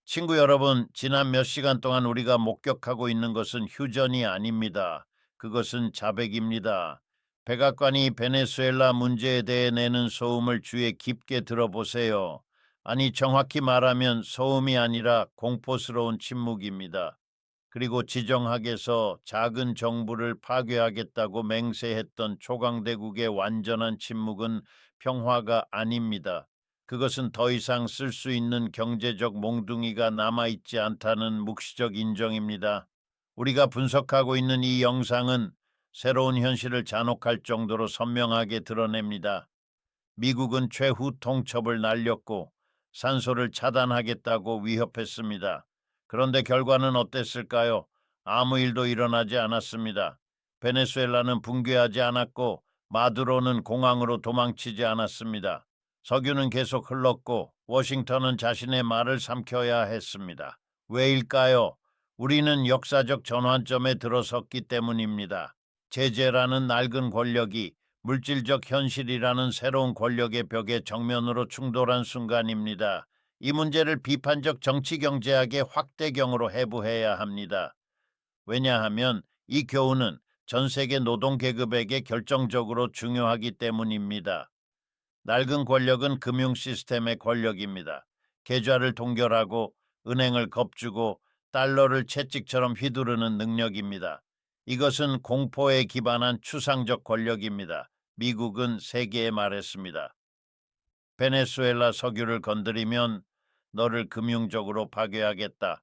친구 여러분, 지난 몇 시간 동안 우리가 목격하고 있는 것은 휴전이 아닙니다. 그것은 자백입니다. 백악관이 베네수엘라 문제에 대해 내는 소음을 주의 깊게 들어보세요. 아니, 정확히 말하면 소음이 아니라 공포스러운 침묵입니다. 그리고 지정학에서 작은 정부를 파괴하겠다고 맹세했던 초강대국의 완전한 침묵은 평화가 아닙니다. 그것은 더 이상 쓸 수 있는 경제적 몽둥이가 남아있지 않다는 묵시적 인정입니다. 우리가 분석하고 있는 이 영상은 새로운 현실을 잔혹할 정도로 선명하게 드러냅니다. 미국은 최후 통첩을 날렸고 산소를 차단하겠다고 위협했습니다. 그런데 결과는 어땠을까요? 아무 일도 일어나지 않았습니다. 베네수엘라는 붕괴하지 않았고 마두로는 공항으로 도망치지 않았습니다. 석유는 계속 흘렀고 워싱턴은 자신의 말을 삼켜야 했습니다. 왜일까요? 우리는 역사적 전환점에 들어섰기 때문입니다. 제재라는 낡은 권력이 물질적 현실이라는 새로운 권력의 벽에 정면으로 충돌한 순간입니다. 이 문제를 비판적 정치경제학의 확대경으로 해부해야 합니다. 왜냐하면 이 교훈은 전 세계 노동계급에게 결정적으로 중요하기 때문입니다. 낡은 권력은 금융 시스템의 권력입니다. 계좌를 동결하고 은행을 겁주고 달러를 채찍처럼 휘두르는 능력입니다. 이것은 공포에 기반한 추상적 권력입니다. 미국은 세계에 말했습니다. 베네수엘라 석유를 건드리면 너를 금융적으로 파괴하겠다.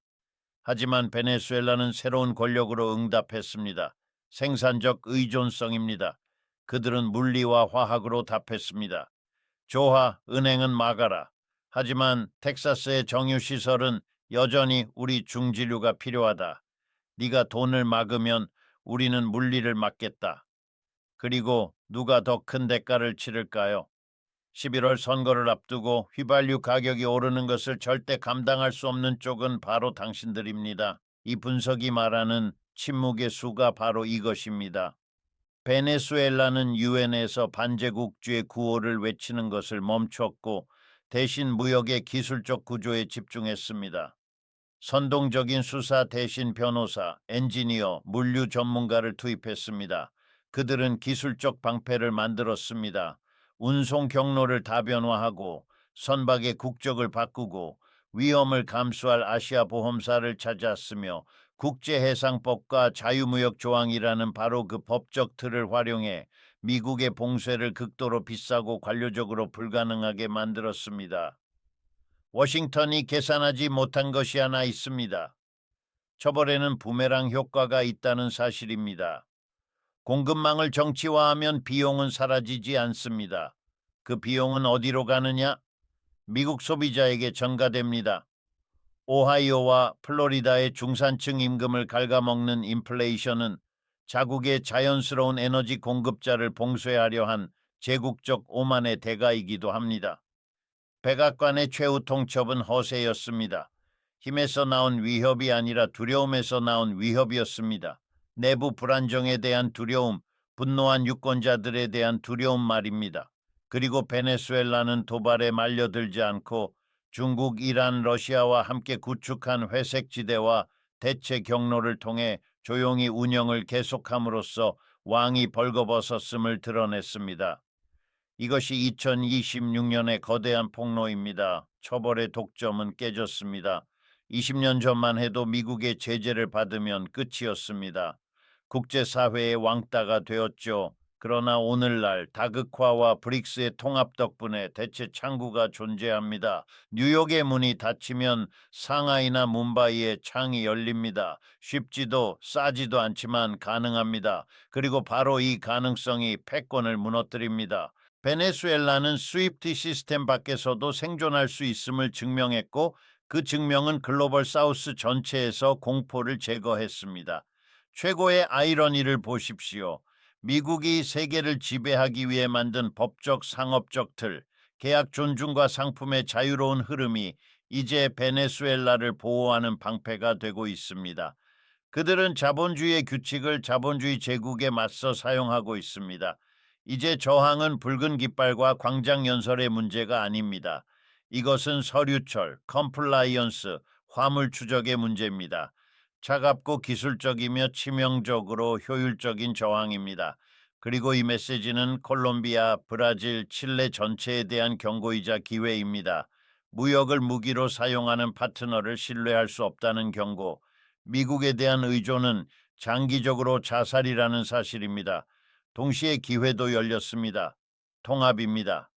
하지만 베네수엘라는 새로운 권력으로 응답했습니다. 생산적 의존성입니다. 그들은 물리와 화학으로 답했습니다. 좋아, 은행은 막아라. 하지만 텍사스의 정유시설은 여전히 우리 중진류가 필요하다. 네가 돈을 막으면 우리는 물리를 막겠다. 그리고 누가 더 큰 대가를 치를까요? 11월 선거를 앞두고 휘발유 가격이 오르는 것을 절대 감당할 수 없는 쪽은 바로 당신들입니다. 이 분석이 말하는 침묵의 수가 바로 이것입니다. 베네수엘라는 유엔에서 반제국주의 구호를 외치는 것을 멈췄고 대신 무역의 기술적 구조에 집중했습니다. 선동적인 수사 대신 변호사, 엔지니어, 물류 전문가를 투입했습니다. 그들은 기술적 방패를 만들었습니다. 운송 경로를 다변화하고 선박의 국적을 바꾸고 위험을 감수할 아시아 보험사를 찾았으며 국제해상법과 자유무역 조항이라는 바로 그 법적 틀을 활용해 미국의 봉쇄를 극도로 비싸고 관료적으로 불가능하게 만들었습니다. 워싱턴이 계산하지 못한 것이 하나 있습니다. 처벌에는 부메랑 효과가 있다는 사실입니다. 공급망을 정치화하면 비용은 사라지지 않습니다. 그 비용은 어디로 가느냐? 미국 소비자에게 전가됩니다. 오하이오와 플로리다의 중산층 임금을 갉아먹는 인플레이션은 자국의 자연스러운 에너지 공급자를 봉쇄하려 한 제국적 오만의 대가이기도 합니다. 백악관의 최후 통첩은 허세였습니다. 힘에서 나온 위협이 아니라 두려움에서 나온 위협이었습니다. 내부 불안정에 대한 두려움, 분노한 유권자들에 대한 두려움 말입니다. 그리고 베네수엘라는 도발에 말려들지 않고 중국, 이란, 러시아와 함께 구축한 회색지대와 대체 경로를 통해 조용히 운영을 계속함으로써 왕이 벌거벗었음을 드러냈습니다. 이것이 2026년의 거대한 폭로입니다. 처벌의 독점은 깨졌습니다. 20년 전만 해도 미국의 제재를 받으면 끝이었습니다. 국제사회의 왕따가 되었죠. 그러나 오늘날 다극화와 브릭스의 통합 덕분에 대체 창구가 존재합니다. 뉴욕의 문이 닫히면 상하이나 뭄바이의 창이 열립니다. 쉽지도 싸지도 않지만 가능합니다. 그리고 바로 이 가능성이 패권을 무너뜨립니다. 베네수엘라는 스위프트 시스템 밖에서도 생존할 수 있음을 증명했고 그 증명은 글로벌 사우스 전체에서 공포를 제거했습니다. 최고의 아이러니를 보십시오. 미국이 세계를 지배하기 위해 만든 법적 상업적 틀, 계약 존중과 상품의 자유로운 흐름이 이제 베네수엘라를 보호하는 방패가 되고 있습니다. 그들은 자본주의의 규칙을 자본주의 제국에 맞서 사용하고 있습니다. 이제 저항은 붉은 깃발과 광장 연설의 문제가 아닙니다. 이것은 서류철, 컴플라이언스, 화물 추적의 문제입니다. 차갑고 기술적이며 치명적으로 효율적인 저항입니다. 그리고 이 메시지는 콜롬비아, 브라질, 칠레 전체에 대한 경고이자 기회입니다. 무역을 무기로 사용하는 파트너를 신뢰할 수 없다는 경고, 미국에 대한 의존은 장기적으로 자살이라는 사실입니다. 동시에 기회도 열렸습니다. 통합입니다.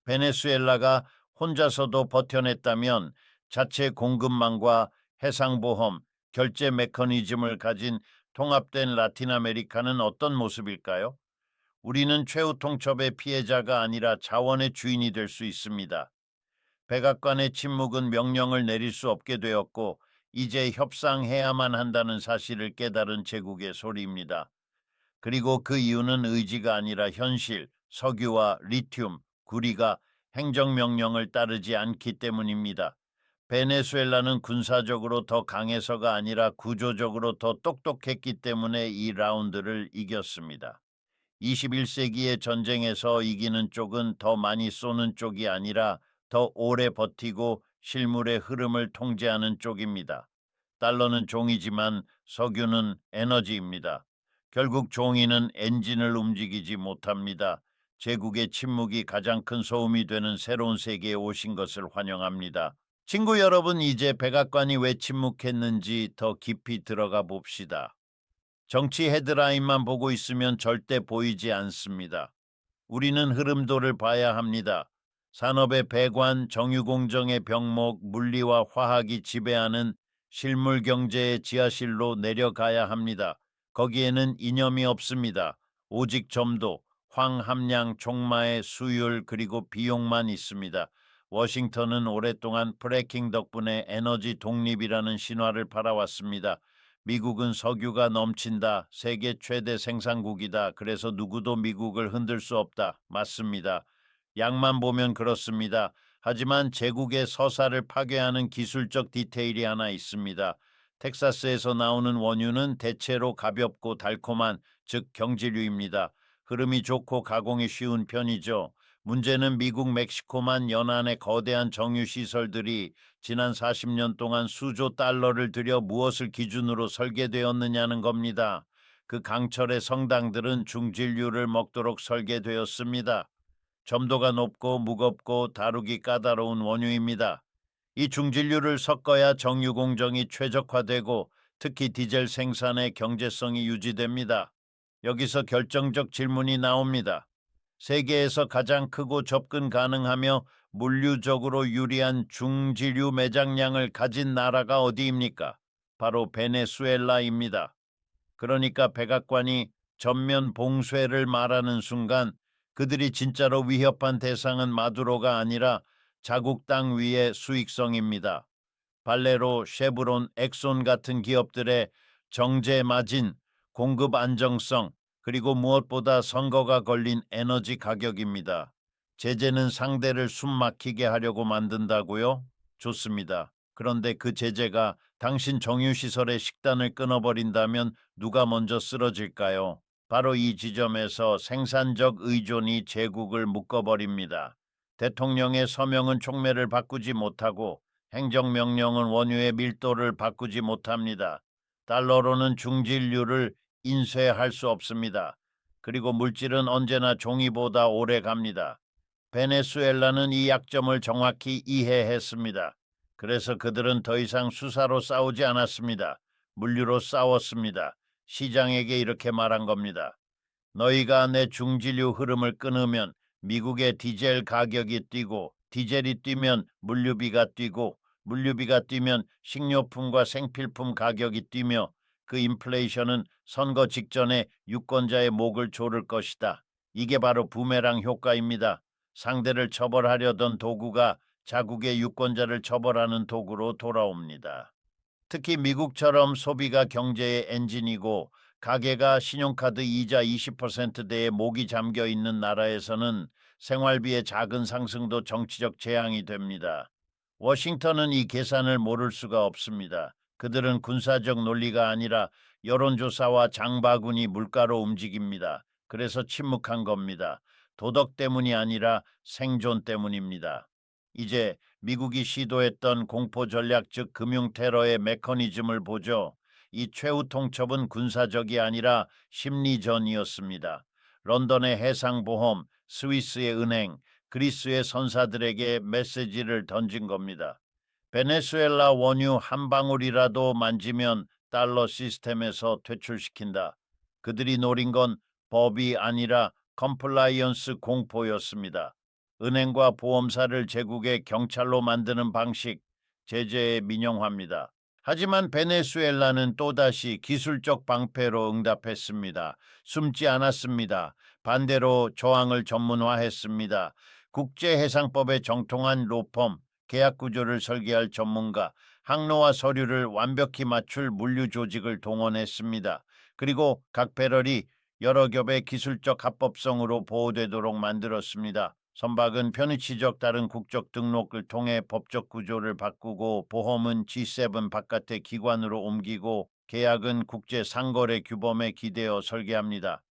베네수엘라가 혼자서도 버텨냈다면 자체 공급망과 해상보험, 결제 메커니즘을 가진 통합된 라틴 아메리카는 어떤 모습일까요? 우리는 최후 통첩의 피해자가 아니라 자원의 주인이 될 수 있습니다. 백악관의 침묵은 명령을 내릴 수 없게 되었고 이제 협상해야만 한다는 사실을 깨달은 제국의 소리입니다. 그리고 그 이유는 의지가 아니라 현실, 석유와 리튬, 구리가 행정명령을 따르지 않기 때문입니다. 베네수엘라는 군사적으로 더 강해서가 아니라 구조적으로 더 똑똑했기 때문에 이 라운드를 이겼습니다. 21세기의 전쟁에서 이기는 쪽은 더 많이 쏘는 쪽이 아니라 더 오래 버티고 실물의 흐름을 통제하는 쪽입니다. 달러는 종이지만 석유는 에너지입니다. 결국 종이는 엔진을 움직이지 못합니다. 제국의 침묵이 가장 큰 소음이 되는 새로운 세계에 오신 것을 환영합니다. 친구 여러분, 이제 백악관이 왜 침묵했는지 더 깊이 들어가 봅시다. 정치 헤드라인만 보고 있으면 절대 보이지 않습니다. 우리는 흐름도를 봐야 합니다. 산업의 배관, 정유공정의 병목, 물리와 화학이 지배하는 실물 경제의 지하실로 내려가야 합니다. 거기에는 이념이 없습니다. 오직 점도, 황함량, 총마의 수율 그리고 비용만 있습니다. 워싱턴은 오랫동안 프래킹 덕분에 에너지 독립이라는 신화를 팔아왔습니다. 미국은 석유가 넘친다. 세계 최대 생산국이다. 그래서 누구도 미국을 흔들 수 없다. 맞습니다. 양만 보면 그렇습니다. 하지만 제국의 서사를 파괴하는 기술적 디테일이 하나 있습니다. 텍사스에서 나오는 원유는 대체로 가볍고 달콤한, 즉 경질유입니다. 흐름이 좋고 가공이 쉬운 편이죠. 문제는 미국 멕시코만 연안의 거대한 정유 시설들이 지난 40년 동안 수조 달러를 들여 무엇을 기준으로 설계되었느냐는 겁니다. 그 강철의 성당들은 중진류를 먹도록 설계되었습니다. 점도가 높고 무겁고 다루기 까다로운 원유입니다. 이 중진류를 섞어야 정유 공정이 최적화되고 특히 디젤 생산의 경제성이 유지됩니다. 여기서 결정적 질문이 나옵니다. 세계에서 가장 크고 접근 가능하며 물류적으로 유리한 중지류 매장량을 가진 나라가 어디입니까? 바로 베네수엘라입니다. 그러니까 백악관이 전면 봉쇄를 말하는 순간 그들이 진짜로 위협한 대상은 마두로가 아니라 자국 땅 위의 수익성입니다. 발레로, 쉐브론, 엑손 같은 기업들의 정제 마진, 공급 안정성, 그리고 무엇보다 선거가 걸린 에너지 가격입니다. 제재는 상대를 숨막히게 하려고 만든다고요? 좋습니다. 그런데 그 제재가 당신 정유시설의 식단을 끊어버린다면 누가 먼저 쓰러질까요? 바로 이 지점에서 생산적 의존이 제국을 묶어버립니다. 대통령의 서명은 촉매를 바꾸지 못하고 행정명령은 원유의 밀도를 바꾸지 못합니다. 달러로는 중진류를 인쇄할 수 없습니다. 그리고 물질은 언제나 종이보다 오래 갑니다. 베네수엘라는 이 약점을 정확히 이해했습니다. 그래서 그들은 더 이상 수사로 싸우지 않았습니다. 물류로 싸웠습니다. 시장에게 이렇게 말한 겁니다. 너희가 내 중진류 흐름을 끊으면 미국의 디젤 가격이 뛰고 디젤이 뛰면 물류비가 뛰고 물류비가 뛰면 식료품과 생필품 가격이 뛰며 그 인플레이션은 선거 직전에 유권자의 목을 조를 것이다. 이게 바로 부메랑 효과입니다. 상대를 처벌하려던 도구가 자국의 유권자를 처벌하는 도구로 돌아옵니다. 특히 미국처럼 소비가 경제의 엔진이고 가계가 신용카드 이자 20%대에 목이 잠겨 있는 나라에서는 생활비의 작은 상승도 정치적 재앙이 됩니다. 워싱턴은 이 계산을 모를 수가 없습니다. 그들은 군사적 논리가 아니라 여론조사와 장바구니 물가로 움직입니다. 그래서 침묵한 겁니다. 도덕 때문이 아니라 생존 때문입니다. 이제 미국이 시도했던 공포 전략 즉 금융 테러의 메커니즘을 보죠. 이 최후 통첩은 군사적이 아니라 심리전이었습니다. 런던의 해상보험, 스위스의 은행, 그리스의 선사들에게 메시지를 던진 겁니다. 베네수엘라 원유 한 방울이라도 만지면 달러 시스템에서 퇴출시킨다. 그들이 노린 건 법이 아니라 컴플라이언스 공포였습니다. 은행과 보험사를 제국의 경찰로 만드는 방식, 제재에 민영화입니다. 하지만 베네수엘라는 또다시 기술적 방패로 응답했습니다. 숨지 않았습니다. 반대로 조항을 전문화했습니다. 국제해상법에 정통한 로펌, 계약 구조를 설계할 전문가, 항로와 서류를 완벽히 맞출 물류 조직을 동원했습니다. 그리고 각 배럴이 여러 겹의 기술적 합법성으로 보호되도록 만들었습니다. 선박은 편의치적 다른 국적 등록을 통해 법적 구조를 바꾸고 보험은 G7 바깥의 기관으로 옮기고 계약은 국제 상거래 규범에 기대어 설계합니다.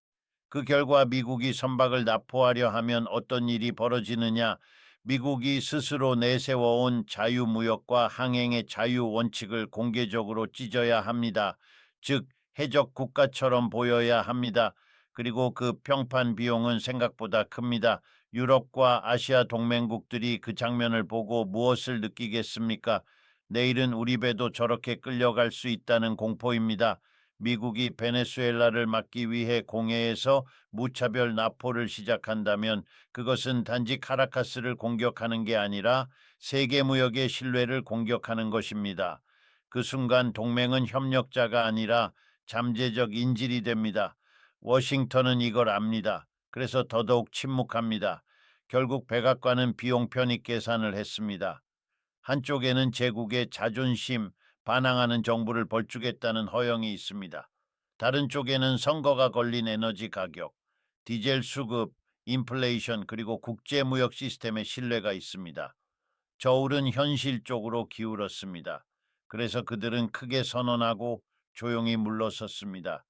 그 결과 미국이 선박을 납포하려 하면 어떤 일이 벌어지느냐? 미국이 스스로 내세워온 자유무역과 항행의 자유 원칙을 공개적으로 찢어야 합니다. 즉 해적 국가처럼 보여야 합니다. 그리고 그 평판 비용은 생각보다 큽니다. 유럽과 아시아 동맹국들이 그 장면을 보고 무엇을 느끼겠습니까? 내일은 우리 배도 저렇게 끌려갈 수 있다는 공포입니다. 미국이 베네수엘라를 막기 위해 공해에서 무차별 납포를 시작한다면 그것은 단지 카라카스를 공격하는 게 아니라 세계 무역의 신뢰를 공격하는 것입니다. 그 순간 동맹은 협력자가 아니라 잠재적 인질이 됩니다. 워싱턴은 이걸 압니다. 그래서 더더욱 침묵합니다. 결국 백악관은 비용 편익 계산을 했습니다. 한쪽에는 제국의 자존심, 반항하는 정부를 벌주겠다는 허영이 있습니다. 다른 쪽에는 선거가 걸린 에너지 가격, 디젤 수급, 인플레이션 그리고 국제무역 시스템의 신뢰가 있습니다. 저울은 현실 쪽으로 기울었습니다. 그래서 그들은 크게 선언하고 조용히 물러섰습니다.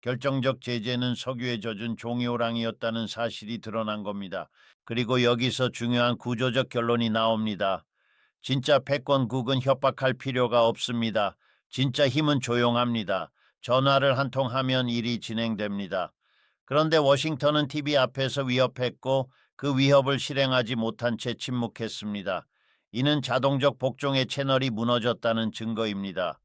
결정적 제재는 석유에 젖은 종이호랑이였다는 사실이 드러난 겁니다. 그리고 여기서 중요한 구조적 결론이 나옵니다. 진짜 패권국은 협박할 필요가 없습니다. 진짜 힘은 조용합니다. 전화를 한 통 하면 일이 진행됩니다. 그런데 워싱턴은 TV 앞에서 위협했고 그 위협을 실행하지 못한 채 침묵했습니다. 이는 자동적 복종의 채널이 무너졌다는 증거입니다.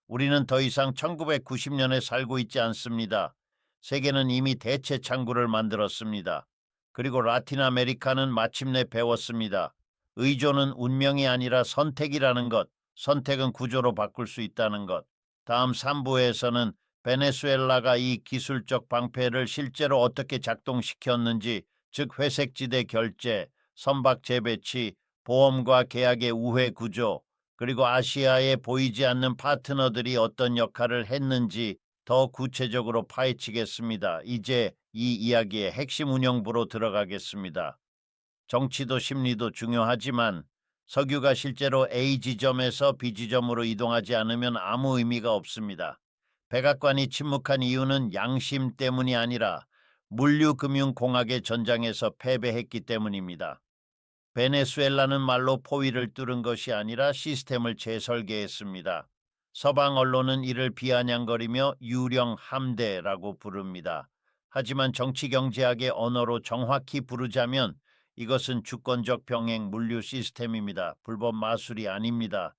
우리는 더 이상 1990년에 살고 있지 않습니다. 세계는 이미 대체 창구를 만들었습니다. 그리고 라틴 아메리카는 마침내 배웠습니다. 의존은 운명이 아니라 선택이라는 것, 선택은 구조로 바꿀 수 있다는 것. 다음 3부에서는 베네수엘라가 이 기술적 방패를 실제로 어떻게 작동시켰는지, 즉 회색지대 결제, 선박 재배치, 보험과 계약의 우회 구조, 그리고 아시아에 보이지 않는 파트너들이 어떤 역할을 했는지 더 구체적으로 파헤치겠습니다. 이제 이 이야기의 핵심 운영부로 들어가겠습니다. 정치도 심리도 중요하지만 석유가 실제로 A 지점에서 B 지점으로 이동하지 않으면 아무 의미가 없습니다. 백악관이 침묵한 이유는 양심 때문이 아니라 물류금융공학의 전장에서 패배했기 때문입니다. 베네수엘라는 말로 포위를 뚫은 것이 아니라 시스템을 재설계했습니다. 서방 언론은 이를 비아냥거리며 유령 함대라고 부릅니다. 하지만 정치경제학의 언어로 정확히 부르자면 이것은 주권적 병행 물류 시스템입니다. 불법 마술이 아닙니다.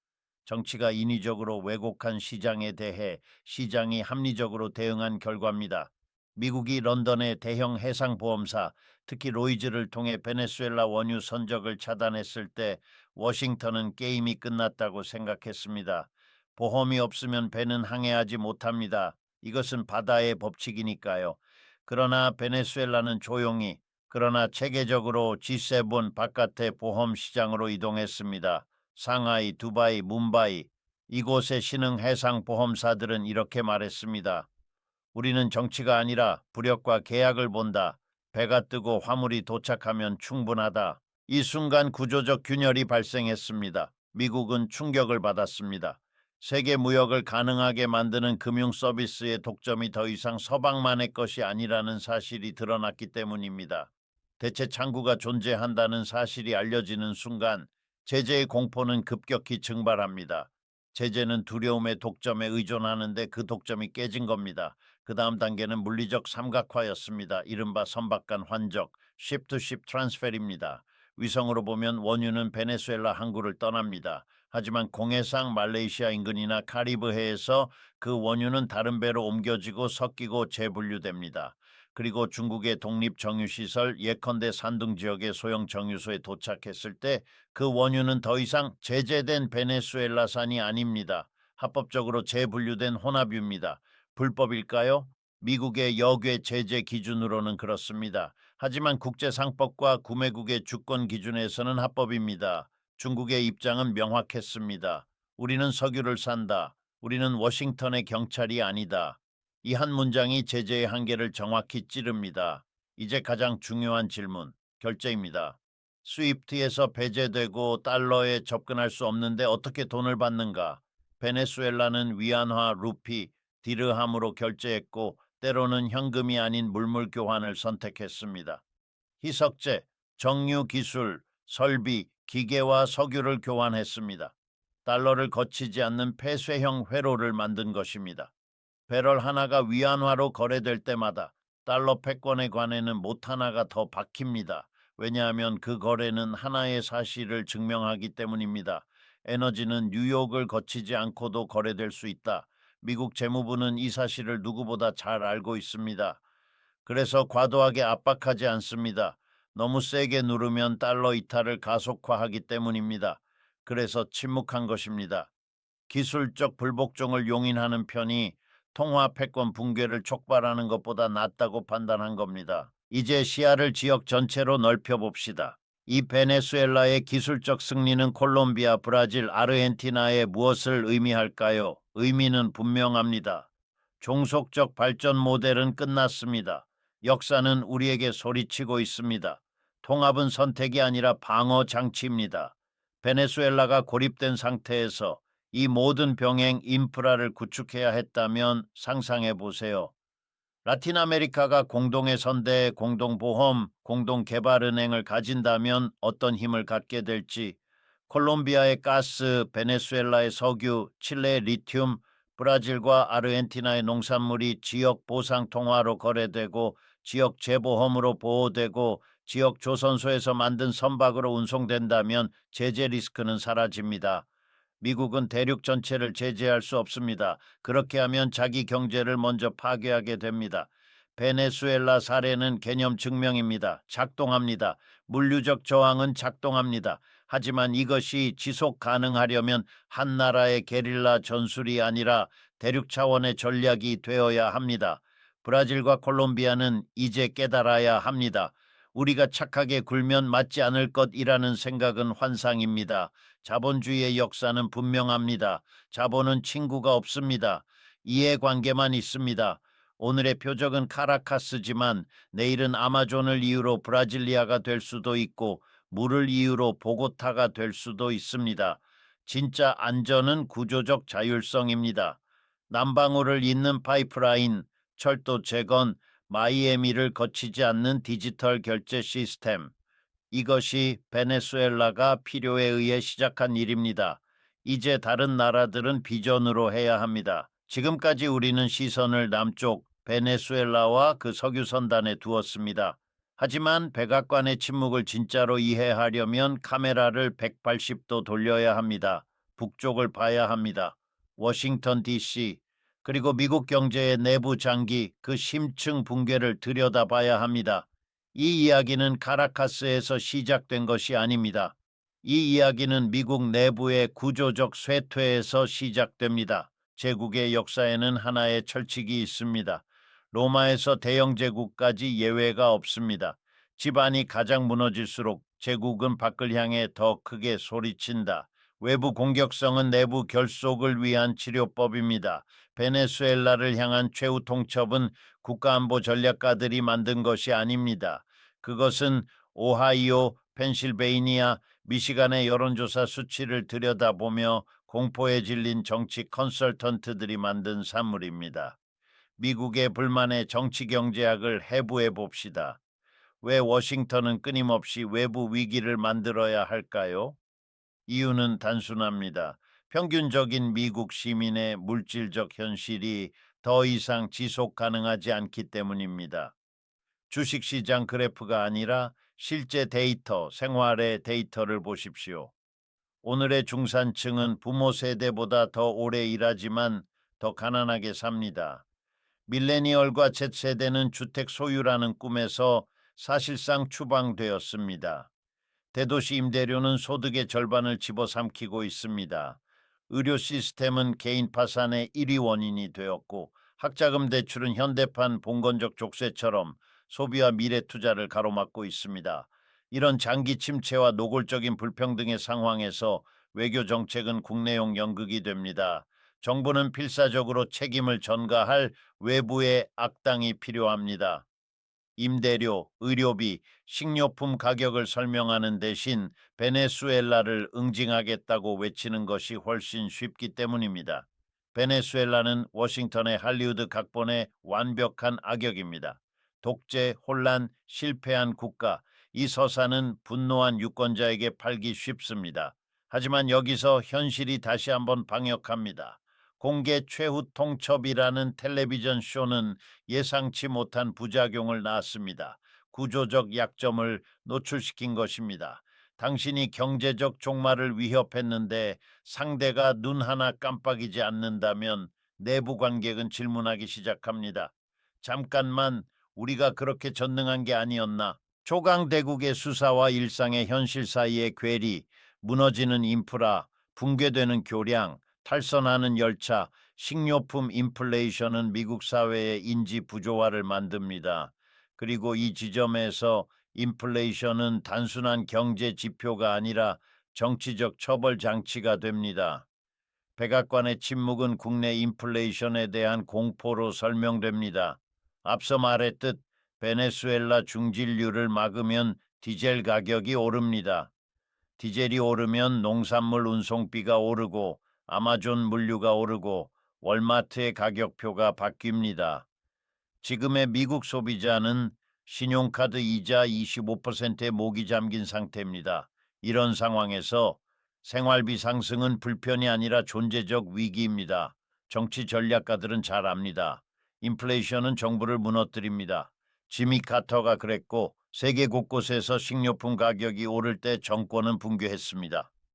정치가 인위적으로 왜곡한 시장에 대해 시장이 합리적으로 대응한 결과입니다. 미국이 런던의 대형 해상보험사, 특히 로이즈를 통해 베네수엘라 원유 선적을 차단했을 때 워싱턴은 게임이 끝났다고 생각했습니다. 보험이 없으면 배는 항해하지 못합니다. 이것은 바다의 법칙이니까요. 그러나 베네수엘라는 조용히, 그러나 체계적으로 G7 바깥의 보험 시장으로 이동했습니다. 상하이, 두바이, 뭄바이, 이곳의 신흥 해상 보험사들은 이렇게 말했습니다. 우리는 정치가 아니라 부력과 계약을 본다. 배가 뜨고 화물이 도착하면 충분하다. 이 순간 구조적 균열이 발생했습니다. 미국은 충격을 받았습니다. 세계 무역을 가능하게 만드는 금융 서비스의 독점이 더 이상 서방만의 것이 아니라는 사실이 드러났기 때문입니다. 대체 창구가 존재한다는 사실이 알려지는 순간 제재의 공포는 급격히 증발합니다. 제재는 두려움의 독점에 의존하는데 그 독점이 깨진 겁니다. 그 다음 단계는 물리적 삼각화였습니다. 이른바 선박간 환적, ship-to-ship 트랜스페르입니다. 위성으로 보면 원유는 베네수엘라 항구를 떠납니다. 하지만 공해상 말레이시아 인근이나 카리브해에서 그 원유는 다른 배로 옮겨지고 섞이고 재분류됩니다. 그리고 중국의 독립정유시설 예컨대 산둥 지역의 소형 정유소에 도착했을 때 그 원유는 더 이상 제재된 베네수엘라산이 아닙니다. 합법적으로 재분류된 혼합유입니다. 불법일까요? 미국의 역외 제재 기준으로는 그렇습니다. 하지만 국제상법과 구매국의 주권 기준에서는 합법입니다. 중국의 입장은 명확했습니다. 우리는 석유를 산다. 우리는 워싱턴의 경찰이 아니다. 이 한 문장이 제재의 한계를 정확히 찌릅니다. 이제 가장 중요한 질문, 결제입니다. 스위프트에서 배제되고 달러에 접근할 수 없는데 어떻게 돈을 받는가? 베네수엘라는 위안화, 루피, 디르함으로 결제했고 때로는 현금이 아닌 물물 교환을 선택했습니다. 희석제, 정유 기술, 설비, 기계와 석유를 교환했습니다. 달러를 거치지 않는 폐쇄형 회로를 만든 것입니다. 배럴 하나가 위안화로 거래될 때마다 달러 패권에 관해는 못 하나가 더 박힙니다. 왜냐하면 그 거래는 하나의 사실을 증명하기 때문입니다. 에너지는 뉴욕을 거치지 않고도 거래될 수 있다. 미국 재무부는 이 사실을 누구보다 잘 알고 있습니다. 그래서 과도하게 압박하지 않습니다. 너무 세게 누르면 달러 이탈을 가속화하기 때문입니다. 그래서 침묵한 것입니다. 기술적 불복종을 용인하는 편이 통화 패권 붕괴를 촉발하는 것보다 낫다고 판단한 겁니다. 이제 시야를 지역 전체로 넓혀봅시다. 이 베네수엘라의 기술적 승리는 콜롬비아, 브라질, 아르헨티나에 무엇을 의미할까요? 의미는 분명합니다. 종속적 발전 모델은 끝났습니다. 역사는 우리에게 소리치고 있습니다. 통합은 선택이 아니라 방어 장치입니다. 베네수엘라가 고립된 상태에서 이 모든 병행 인프라를 구축해야 했다면 상상해 보세요. 라틴 아메리카가 공동의 선대, 공동보험, 공동개발은행을 가진다면 어떤 힘을 갖게 될지, 콜롬비아의 가스, 베네수엘라의 석유, 칠레의 리튬, 브라질과 아르헨티나의 농산물이 지역 보상 통화로 거래되고 지역 재보험으로 보호되고 지역 조선소에서 만든 선박으로 운송된다면 제재 리스크는 사라집니다. 미국은 대륙 전체를 제재할 수 없습니다. 그렇게 하면 자기 경제를 먼저 파괴하게 됩니다. 베네수엘라 사례는 개념 증명입니다. 작동합니다. 물류적 저항은 작동합니다. 하지만 이것이 지속 가능하려면 한 나라의 게릴라 전술이 아니라 대륙 차원의 전략이 되어야 합니다. 브라질과 콜롬비아는 이제 깨달아야 합니다. 우리가 착하게 굴면 맞지 않을 것이라는 생각은 환상입니다. 자본주의의 역사는 분명합니다. 자본은 친구가 없습니다. 이해관계만 있습니다. 오늘의 표적은 카라카스지만 내일은 아마존을 이유로 브라질리아가 될 수도 있고 물을 이유로 보고타가 될 수도 있습니다. 진짜 안전은 구조적 자율성입니다. 남방울을 잇는 파이프라인, 철도 재건, 마이애미를 거치지 않는 디지털 결제 시스템. 이것이 베네수엘라가 필요에 의해 시작한 일입니다. 이제 다른 나라들은 비전으로 해야 합니다. 지금까지 우리는 시선을 남쪽 베네수엘라와 그 석유 선단에 두었습니다. 하지만 백악관의 침묵을 진짜로 이해하려면 카메라를 180도 돌려야 합니다. 북쪽을 봐야 합니다. 워싱턴 DC, 그리고 미국 경제의 내부 장기, 그 심층 붕괴를 들여다봐야 합니다. 이 이야기는 카라카스에서 시작된 것이 아닙니다. 이 이야기는 미국 내부의 구조적 쇠퇴에서 시작됩니다. 제국의 역사에는 하나의 철칙이 있습니다. 로마에서 대영 제국까지 예외가 없습니다. 집안이 가장 무너질수록 제국은 밖을 향해 더 크게 소리친다. 외부 공격성은 내부 결속을 위한 치료법입니다. 베네수엘라를 향한 최후 통첩은 국가안보 전략가들이 만든 것이 아닙니다. 그것은 오하이오, 펜실베이니아, 미시간의 여론조사 수치를 들여다보며 공포에 질린 정치 컨설턴트들이 만든 산물입니다. 미국의 불만의 정치경제학을 해부해 봅시다. 왜 워싱턴은 끊임없이 외부 위기를 만들어야 할까요? 이유는 단순합니다. 평균적인 미국 시민의 물질적 현실이 더 이상 지속 가능하지 않기 때문입니다. 주식시장 그래프가 아니라 실제 데이터, 생활의 데이터를 보십시오. 오늘의 중산층은 부모 세대보다 더 오래 일하지만 더 가난하게 삽니다. 밀레니얼과 Z세대는 주택 소유라는 꿈에서 사실상 추방되었습니다. 대도시 임대료는 소득의 절반을 집어삼키고 있습니다. 의료 시스템은 개인 파산의 1위 원인이 되었고, 학자금 대출은 현대판 봉건적 족쇄처럼 소비와 미래 투자를 가로막고 있습니다. 이런 장기 침체와 노골적인 불평등의 상황에서 외교 정책은 국내용 연극이 됩니다. 정부는 필사적으로 책임을 전가할 외부의 악당이 필요합니다. 임대료, 의료비, 식료품 가격을 설명하는 대신 베네수엘라를 응징하겠다고 외치는 것이 훨씬 쉽기 때문입니다. 베네수엘라는 워싱턴의 할리우드 각본의 완벽한 악역입니다. 독재, 혼란, 실패한 국가, 이 서사는 분노한 유권자에게 팔기 쉽습니다. 하지만 여기서 현실이 다시 한번 방역합니다. 공개 최후 통첩이라는 텔레비전 쇼는 예상치 못한 부작용을 낳았습니다. 구조적 약점을 노출시킨 것입니다. 당신이 경제적 종말을 위협했는데 상대가 눈 하나 깜빡이지 않는다면 내부 관객은 질문하기 시작합니다. 잠깐만, 우리가 그렇게 전능한 게 아니었나? 초강대국의 수사와 일상의 현실 사이의 괴리, 무너지는 인프라, 붕괴되는 교량, 탈선하는 열차, 식료품 인플레이션은 미국 사회의 인지 부조화를 만듭니다. 그리고 이 지점에서 인플레이션은 단순한 경제 지표가 아니라 정치적 처벌 장치가 됩니다. 백악관의 침묵은 국내 인플레이션에 대한 공포로 설명됩니다. 앞서 말했듯 베네수엘라 중진류를 막으면 디젤 가격이 오릅니다. 디젤이 오르면 농산물 운송비가 오르고 아마존 물류가 오르고 월마트의 가격표가 바뀝니다. 지금의 미국 소비자는 신용카드 이자 25%의 목이 잠긴 상태입니다. 이런 상황에서 생활비 상승은 불편이 아니라 존재적 위기입니다. 정치 전략가들은 잘 압니다. 인플레이션은 정부를 무너뜨립니다. 지미 카터가 그랬고 세계 곳곳에서 식료품 가격이 오를 때 정권은 붕괴했습니다.